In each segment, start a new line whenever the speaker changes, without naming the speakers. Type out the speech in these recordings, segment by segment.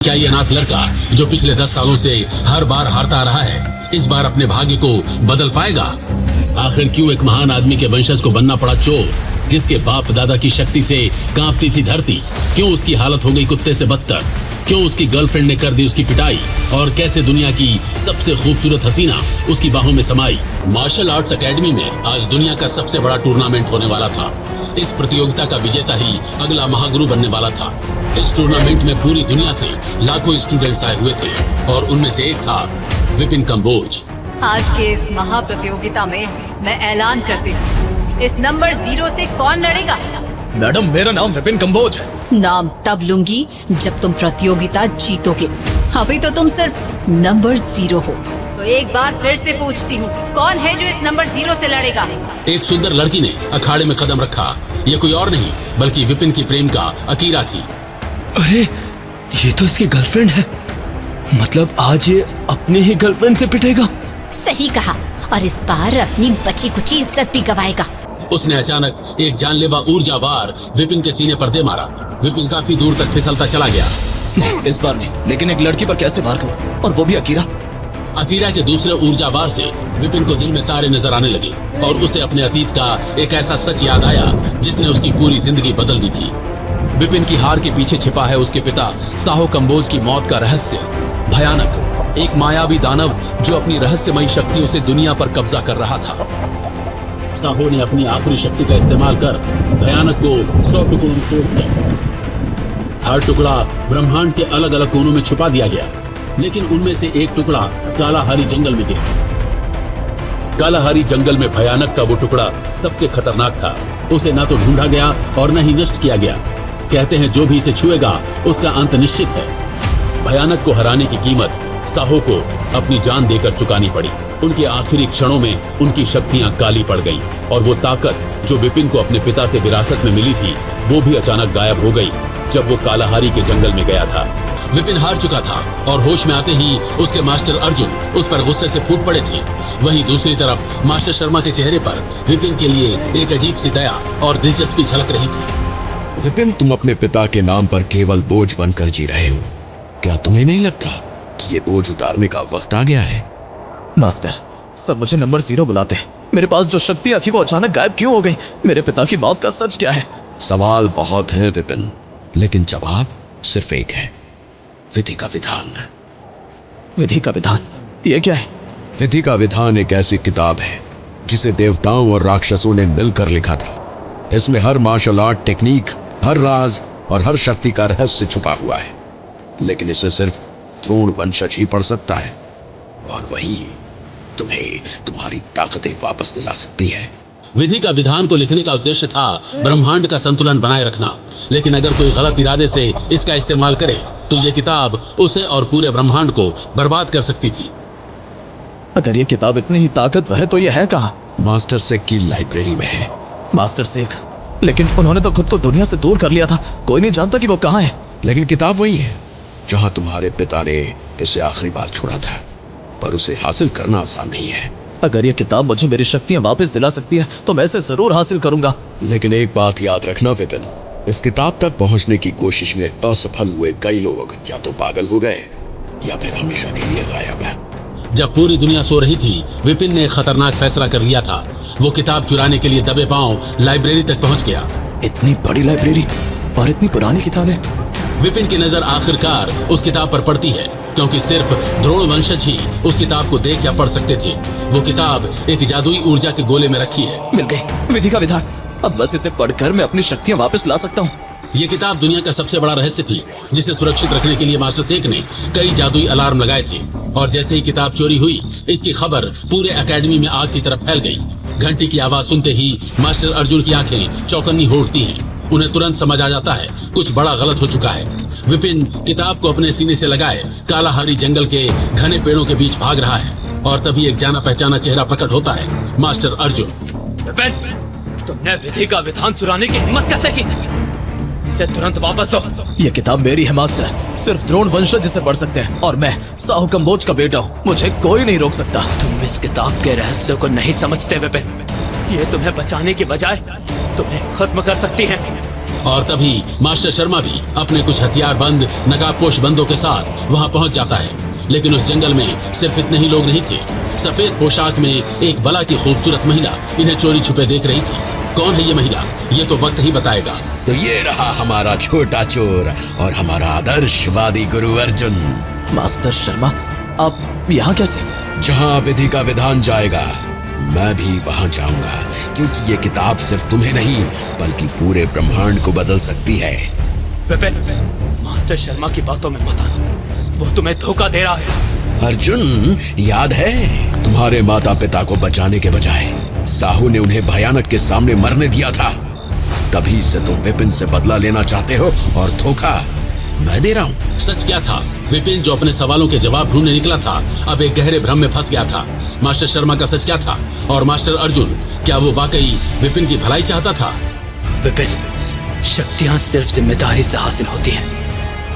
क्या ये अनाथ लड़का जो पिछले 10 सालों से हर बार हारता आ रहा है, इस बार अपने भाग्य को बदल पाएगा? आखिर क्यों एक महान आदमी के वंशज को बनना पड़ा चोर, जिसके बाप दादा की शक्ति से कांपती थी धरती? क्यों उसकी हालत हो गई कुत्ते से बदतर? क्यों उसकी गर्लफ्रेंड ने कर दी उसकी पिटाई? और कैसे दुनिया की सबसे खूबसूरत हसीना उसकी बाहों में समाई? मार्शल आर्ट्स एकेडमी में आज दुनिया का सबसे बड़ा टूर्नामेंट होने वाला था। इस प्रतियोगिता का विजेता ही अगला महागुरु बनने वाला था। इस टूर्नामेंट में पूरी दुनिया से लाखों स्टूडेंट्स आए हुए थे और उनमें से एक था विपिन कंबोज।
आज के इस महाप्रतियोगिता में मैं ऐलान करती हूँ, इस नंबर 0 से कौन लड़ेगा?
मैडम, मेरा नाम विपिन कंबोज है।
नाम तब लूंगी जब तुम प्रतियोगिता जीतोगे। अभी तो तुम सिर्फ नंबर 0 हो। तो एक बार फिर से पूछती हूँ, कौन है जो इस नंबर 0 से लड़ेगा?
एक सुंदर लड़की ने अखाड़े में कदम रखा। ये कोई और नहीं बल्कि विपिन की प्रेम का अकीरा थी।
अरे, ये तो इसकी गर्लफ्रेंड है। मतलब आज ये अपनी ही गर्लफ्रेंड से पिटेगा।
सही कहा, और इस बार अपनी बची कुची इज्जत भी गवाएगा।
उसने अचानक एक जानलेवा ऊर्जावार विपिन के सीने पर दे मारा। विपिन काफी दूर तक फिसलता चला गया।
नहीं, इस बार नहीं, लेकिन एक लड़की पर कैसे वार करूं, और वो भी अकीरा।
अकीरा के दूसरे ऊर्जावार से विपिन को दिल में तारे नजर आने लगे और उसे अपने अतीत का एक ऐसा सच याद आया जिसने उसकी पूरी जिंदगी बदल दी थी। विपिन की हार के पीछे छिपा है उसके पिता साहो कंबोज की मौत का रहस्य। भयानक, एक मायावी दानव जो अपनी रहस्यमयी शक्तियों से दुनिया पर कब्जा कर रहा था। साहो ने अपनी आखिरी शक्ति का इस्तेमाल कर भयानक को 100 टुकड़ों में तोड़ दिया। हर टुकड़ा ब्रह्मांड के अलग अलग कोनों में छुपा दिया गया, लेकिन उनमें से एक टुकड़ा कालाहारी जंगल में गिरा। कालाहारी जंगल में भयानक का वो टुकड़ा सबसे खतरनाक था। उसे ना तो ढूंढा गया और न ही नष्ट किया गया। कहते हैं जो भी इसे छुएगा उसका अंत निश्चित है। भयानक को हराने की कीमत साहो को अपनी जान देकर चुकानी पड़ी। उनके आखिरी क्षणों में उनकी शक्तियां काली पड़ गईं और वो ताकत जो विपिन को अपने पिता से विरासत में मिली थी वो भी अचानक गायब हो गई जब वो कालाहारी के जंगल में गया था। विपिन हार चुका था और होश में आते ही उसके मास्टर अर्जुन उस पर गुस्से से फूट पड़े थे। वहीं दूसरी तरफ मास्टर शर्मा के चेहरे पर विपिन के लिए एक अजीब सी दया और दिलचस्पी झलक रही थी।
विपिन, तुम अपने पिता के नाम पर केवल बोझ बनकर जी रहे हो। क्या तुम्हें नहीं लगता कि ये बोझ उतारने का वक्त आ गया है?
मास्टर, सब मुझे नंबर 0 बुलाते हैं। मेरे पास जो शक्तियां थी वो अचानक गायब क्यों हो गई? मेरे पिता की मौत का सच क्या है?
सवाल बहुत हैं विपिन, लेकिन जवाब सिर्फ एक है, विधि का विधान।
विधि का विधान? ये क्या है?
विधि का विधान एक ऐसी किताब है जिसे देवताओं और राक्षसों ने मिलकर लिखा था। इसमें हर मार्शल आर्ट टेक्निक, हर राज और हर शक्ति का रहस्य छुपा हुआ है, लेकिन इसे सिर्फ द्रोण वंशज ही पढ़ सकता है, और वही तुम्हें तुम्हारी ताकतें वापस दिला सकती है।
विधि का विधान को लिखने का उद्देश्य था ब्रह्मांड का संतुलन बनाए रखना, लेकिन अगर कोई गलत इरादे से इसका इस्तेमाल करे तो ये किताब उसे और पूरे ब्रह्मांड को बर्बाद कर सकती थी।
अगर ये किताब इतनी ही ताकतवर है तो ये है कहाँ?
मास्टर सेक की लाइब्रेरी में है।
मास्टर सेक? लेकिन उन्होंने तो खुद को दुनिया से दूर कर लिया था। कोई नहीं जानता कि वो कहाँ है।
लेकिन किताब वही है जहां तुम्हारे पिता ने इसे आखिरी बार छोड़ा था, पर उसे हासिल करना आसान नहीं है।
अगर ये किताब मुझे मेरी शक्तियां वापस दिला सकती है तो मैं इसे जरूर हासिल करूंगा।
लेकिन एक बात याद रखना विपिन, इस किताब तक पहुंचने की कोशिश में असफल हुए कई लोग या तो पागल हो गए या फिर हमेशा के लिए गायब है।
जब पूरी दुनिया सो रही थी, विपिन ने एक खतरनाक फैसला कर लिया था। वो किताब चुराने के लिए दबे पांव लाइब्रेरी तक पहुंच गया।
इतनी बड़ी लाइब्रेरी और इतनी पुरानी किताबें।
विपिन की नजर आखिरकार उस किताब पर पड़ती है, क्योंकि सिर्फ द्रोण वंशज ही उस किताब को देख या पढ़ सकते थे। वो किताब एक जादुई ऊर्जा के गोले में रखी है।
मिल गई विधि का विधान। अब बस इसे पढ़कर मैं अपनी शक्तियां वापस ला सकता हूँ।
ये किताब दुनिया का सबसे बड़ा रहस्य थी, जिसे सुरक्षित रखने के लिए मास्टर सेक ने कई जादुई अलार्म लगाए थे। और जैसे ही किताब चोरी हुई, इसकी खबर पूरे एकेडमी में आग की तरफ फैल गई। घंटी की आवाज सुनते ही मास्टर अर्जुन की आंखें चौकन्नी हो उठती हैं। उन्हें तुरंत समझ आ जाता है कुछ बड़ा गलत हो चुका है। विपिन किताब को अपने सीने से लगाए कालाहारी जंगल के घने पेड़ों के बीच भाग रहा है, और तभी एक जाना पहचाना चेहरा प्रकट होता है, मास्टर अर्जुन।
विपिन, तुमने विधि का विधान चुराने की हिम्मत कैसे की? इसे तुरंत वापस दो।
ये किताब मेरी है मास्टर। सिर्फ द्रोण वंशज इसे पढ़ सकते हैं, और मैं साहू कंबोज का बेटा हूँ। मुझे कोई नहीं रोक सकता।
तुम इस किताब के रहस्य को नहीं समझते विपिन। ये तुम्हें बचाने की बजाय तुम्हें खत्म कर सकती है।
और तभी मास्टर शर्मा भी अपने कुछ हथियारबंद नकाबपोश बंदों के साथ वहां पहुंच जाता है। लेकिन उस जंगल में सिर्फ इतने ही लोग नहीं थे। सफेद पोशाक में एक बला की खूबसूरत महिला इन्हें चोरी छुपे देख रही थी। कौन है ये महिला, ये तो वक्त ही बताएगा।
तो ये रहा हमारा छोटा चोर और हमारा आदर्शवादी गुरु अर्जुन।
मास्टर शर्मा, आप यहाँ कैसे?
जहाँ विधि का विधान जाएगा मैं भी वहां जाऊंगा, क्योंकि ये किताब सिर्फ तुम्हें नहीं बल्कि पूरे ब्रह्मांड को बदल सकती है।
विपिन, मास्टर शर्मा की बातों में मत आना, वो तुम्हें धोखा दे रहा है।
अर्जुन, याद है तुम्हारे माता पिता को बचाने के बजाय साहू ने उन्हें भयानक के सामने मरने दिया था। तभी से तुम विपिन से बदला लेना चाहते हो और धोखा मैं दे रहा हूँ।
सच क्या था? विपिन जो अपने सवालों के जवाब ढूंढने निकला था अब एक गहरे भ्रम में फंस गया था। मास्टर शर्मा का सच क्या था? और मास्टर अर्जुन, क्या वो वाकई विपिन की भलाई चाहता था?
विपिन, शक्तियां सिर्फ जिम्मेदारी से हासिल होती हैं,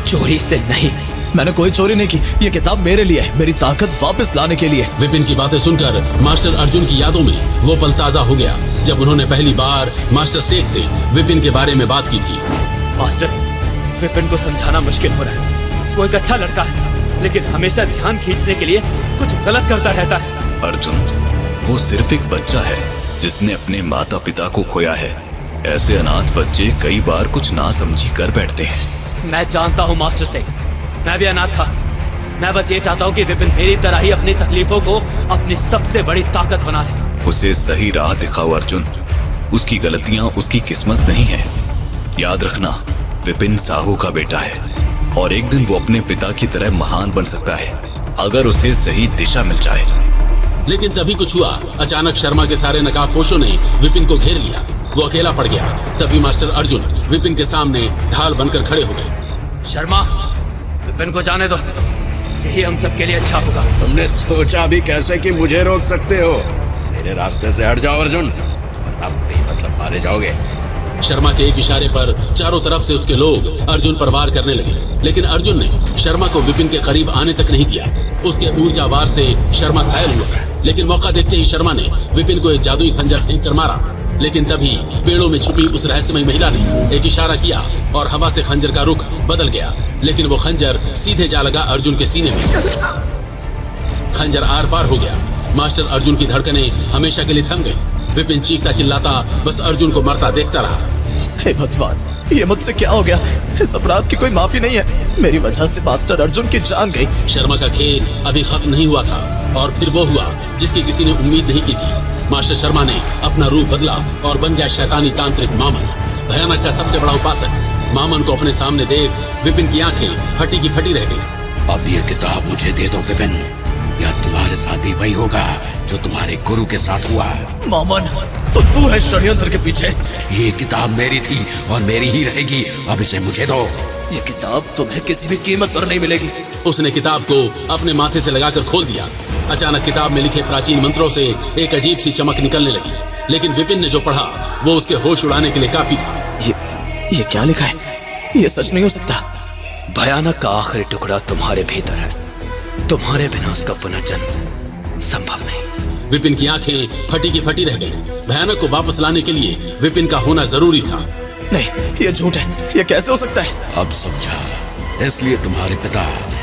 चोरी से नहीं।
मैंने कोई चोरी नहीं की। ये किताब मेरे लिए है, मेरी ताकत वापस लाने के लिए।
विपिन की बातें सुनकर मास्टर अर्जुन की यादों में वो पल ताजा हो गया जब उन्होंने पहली बार मास्टर शेख से विपिन के बारे में बात की थी।
मास्टर, विपिन को समझाना मुश्किल हो रहा है। वो एक अच्छा लड़का है, लेकिन हमेशा ध्यान खींचने के लिए कुछ गलत करता रहता है।
अर्जुन, वो सिर्फ एक बच्चा है जिसने अपने माता पिता को खोया है। ऐसे अनाथ बच्चे कई बार कुछ ना समझी कर बैठते हैं।
मैं जानता हूँ मास्टर शेख, मैं भी अनाथ था। मैं बस ये चाहता हूँ कि विपिन मेरी तरह ही अपनी तकलीफों को अपनी सबसे बड़ी ताकत बना ले।
उसे सही राह दिखाओ अर्जुन। उसकी गलतियां उसकी किस्मत नहीं है। याद रखना, विपिन साहू का बेटा है और एक दिन वो अपने पिता की तरह महान बन सकता है अगर उसे सही दिशा मिल जाए।
लेकिन तभी कुछ हुआ। अचानक शर्मा के सारे नकाबपोशों ने विपिन को घेर लिया। वो अकेला पड़ गया। तभी मास्टर अर्जुन विपिन के सामने ढाल बनकर खड़े हो गए।
शर्मा, विपिन को जाने दो, यही हम सबके लिए अच्छा होगा।
तुमने सोचा भी कैसे कि मुझे रोक सकते हो? मेरे रास्ते से हट जाओ अर्जुन, वरना बेमतलब मारे जाओगे।
शर्मा के एक इशारे पर चारों तरफ से उसके लोग अर्जुन पर वार करने लगे, लेकिन अर्जुन ने शर्मा को विपिन के करीब आने तक नहीं दिया। उसके ऊर्जा वार से शर्मा घायल हुआ, लेकिन मौका देखते ही शर्मा ने विपिन को एक जादुई खंजर फेंक कर मारा। लेकिन तभी पेड़ों में छुपी उस रहस्यमय महिला ने एक इशारा किया और हवा से खंजर का रुख बदल गया, लेकिन वो खंजर सीधे जा लगा अर्जुन के सीने में। खंजर आर पार हो गया। मास्टर अर्जुन की धड़कनें हमेशा के लिए थम गई। विपिन चीखता चिल्लाता बस अर्जुन को मरता देखता रहा।
हे भगवान, ये मुझसे क्या हो गया? इस अपराध की कोई माफी नहीं है। मेरी वजह से मास्टर अर्जुन की जान गई।
शर्मा का खेल अभी खत्म नहीं हुआ था और फिर वो हुआ जिसकी किसी ने उम्मीद नहीं की थी। मास्टर शर्मा ने अपना रूप बदला और बन गया शैतानी तांत्रिक मामन, भयानक का सबसे बड़ा उपासक। मामन को अपने सामने देख विपिन की आंखें फटी की फटी रह गई।
अब ये किताब मुझे दे दो विपिन, या तुम्हारे साथ ही वही होगा जो तुम्हारे गुरु के साथ हुआ।
मामन, तो तू है षड्यंत्र के पीछे।
ये किताब मेरी थी और मेरी ही रहेगी। अब इसे मुझे दो।
ये किताब तुम्हें किसी भी कीमत पर नहीं मिलेगी।
उसने किताब को अपने माथे से लगाकर खोल दिया। अचानक किताब में लिखे प्राचीन मंत्रों से एक अजीब सी चमक निकलने लगी, लेकिन विपिन ने जो पढ़ा वो उसके होश उड़ाने के लिए काफी था।
ये क्या लिखा है? ये सच नहीं हो सकता।
भयानक का आखिरी टुकड़ा तुम्हारे भीतर है। तुम्हारे बिना उसका पुनर्जन्म संभव नहीं।
विपिन की आंखें फटी की फटी रह गईं। भयानक को वापस लाने के लिए विपिन का होना जरूरी था।
नहीं, ये झूठ है। ये कैसे हो सकता है?
अब समझा। इसलिए तुम्हारे पिता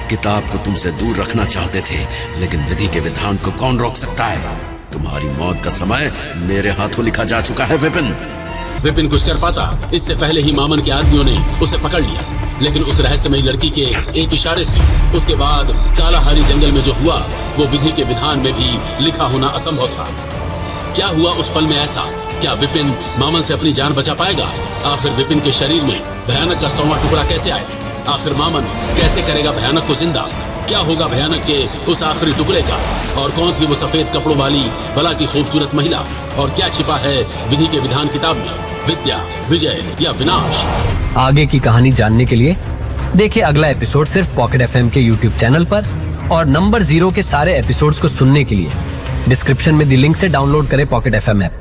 किताब को तुमसे दूर रखना चाहते थे, लेकिन विधि के विधान को कौन रोक सकता है? तुम्हारी मौत का समय मेरे हाथों लिखा जा चुका है विपिन।
विपिन कुछ कर पाता इससे पहले ही मामन के आदमियों ने उसे पकड़ लिया, लेकिन उस रहस्यमयी लड़की के एक इशारे से उसके बाद कालाहारी जंगल में जो हुआ वो विधि के विधान में भी लिखा होना असंभव था। क्या हुआ उस पल में ऐसा? क्या विपिन मामन से अपनी जान बचा पाएगा? आखिर विपिन के शरीर में भयानक का 100वां टुकड़ा कैसे आया? आखिर मामन कैसे करेगा भयानक को जिंदा? क्या होगा भयानक के उस आखिरी टुकड़े का? और कौन थी वो सफेद कपड़ों वाली बला की खूबसूरत महिला? और क्या छिपा है विधि के विधान किताब में? विद्या, विजय या विनाश?
आगे की कहानी जानने के लिए देखिए अगला एपिसोड सिर्फ पॉकेट एफएम के यूट्यूब चैनल पर, और नंबर 0 के सारे एपिसोड्स को सुनने के लिए डिस्क्रिप्शन में दी लिंक से डाउनलोड करें पॉकेट एफएम ऐप।